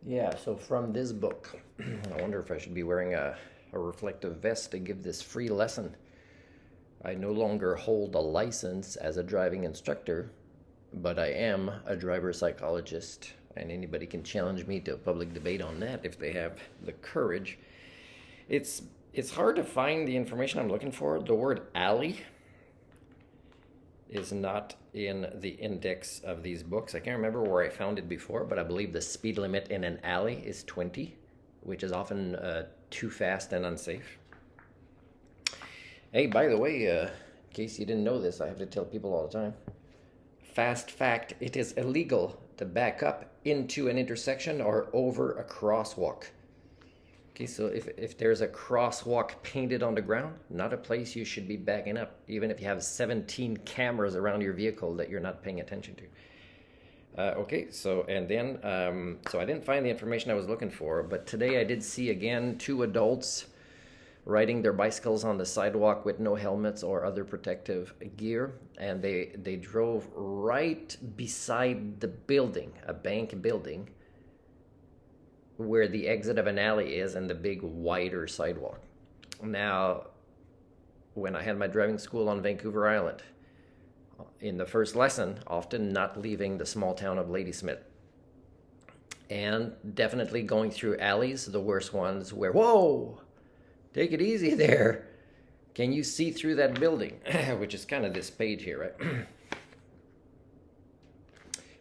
Yeah, so from this book, I wonder if I should be wearing a reflective vest to give this free lesson. I no longer hold a license as a driving instructor, but I am a driver psychologist, and anybody can challenge me to a public debate on that if they have the courage. It's it's hard to find the information I'm looking for. The word alley is not in the index of these books. I can't remember where I found it before, but I believe the speed limit in an alley is 20, which is often too fast and unsafe. Hey, by the way, in case you didn't know this, I have to tell people all the time. Fast fact, it is illegal to back up into an intersection or over a crosswalk. Okay, so if there's a crosswalk painted on the ground, not a place you should be backing up, even if you have 17 cameras around your vehicle that you're not paying attention to. Okay, so so I didn't find the information I was looking for, but today I did see again two adults riding their bicycles on the sidewalk with no helmets or other protective gear, and they drove right beside the building, a bank building, where the exit of an alley is and the big wider sidewalk. Now, when I had my driving school on Vancouver Island, in the first lesson, often not leaving the small town of Ladysmith, and definitely going through alleys, the worst ones where, whoa, take it easy there. Can you see through that building? Which is kind of this page here, right?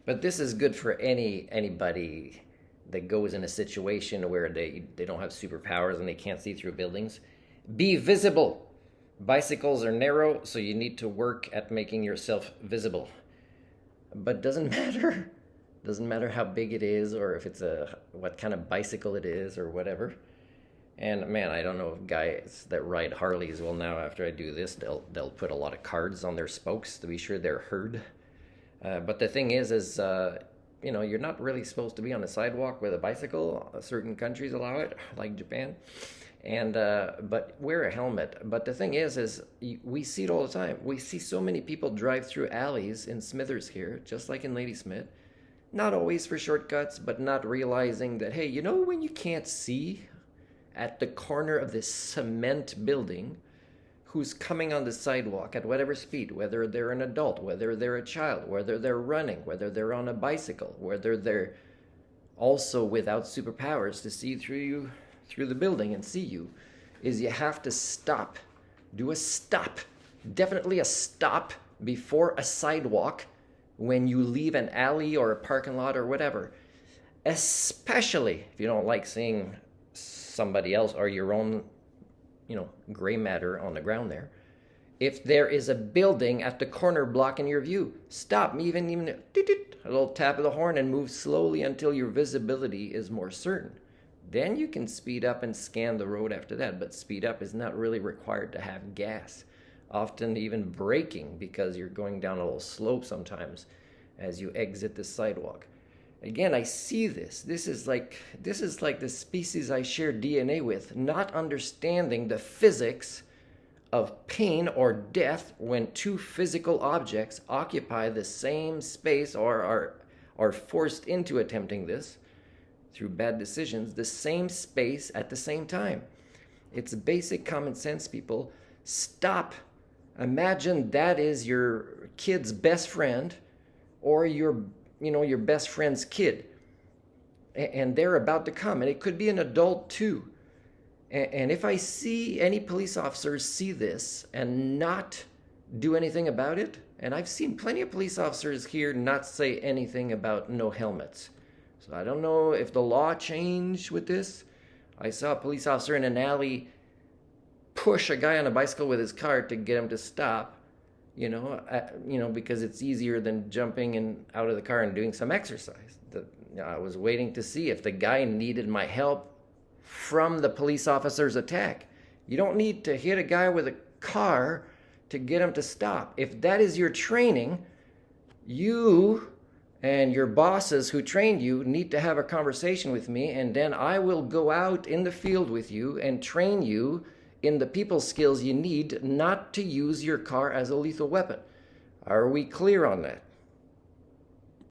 But this is good for anybody that goes in a situation where they don't have superpowers and they can't see through buildings. Be visible. Bicycles are narrow, so you need to work at making yourself visible. But doesn't matter. Doesn't matter how big it is or if it's what kind of bicycle it is or whatever. And man, I don't know if guys that ride Harleys will now, after I do this, they'll put a lot of cards on their spokes to be sure they're heard. But the thing is you're not really supposed to be on a sidewalk with a bicycle. Certain countries allow it, like Japan. And but wear a helmet. But the thing is we see it all the time. We see so many people drive through alleys in Smithers here, just like in Ladysmith. Not always for shortcuts, but not realizing that, hey, when you can't see at the corner of this cement building who's coming on the sidewalk at whatever speed, whether they're an adult, whether they're a child, whether they're running, whether they're on a bicycle, whether they're also without superpowers to see through the building and see you, is you have to stop. Do a stop. Definitely a stop before a sidewalk when you leave an alley or a parking lot or whatever. Especially if you don't like seeing somebody else or your own gray matter on the ground there. If there is a building at the corner blocking your view, stop. Even a little tap of the horn and move slowly until your visibility is more certain. Then you can speed up and scan the road after that. But speed up is not really required to have gas. Often even braking because you're going down a little slope sometimes as you exit the sidewalk. Again, I see this. This is like the species I share DNA with, not understanding the physics of pain or death when two physical objects occupy the same space or are forced into attempting this through bad decisions, the same space at the same time. It's basic common sense, people. Stop. Imagine that is your kid's best friend or your best friend's kid, and they're about to come, and it could be an adult too. And if I see any police officers see this and not do anything about it, and I've seen plenty of police officers here not say anything about no helmets. So I don't know if the law changed with this. I saw a police officer in an alley push a guy on a bicycle with his cart to get him to stop. Because it's easier than jumping out of the car and doing some exercise. I was waiting to see if the guy needed my help from the police officer's attack. You don't need to hit a guy with a car to get him to stop. If that is your training, you and your bosses who trained you need to have a conversation with me, and then I will go out in the field with you and train you in the people skills you need not to use your car as a lethal weapon. Are we clear on that?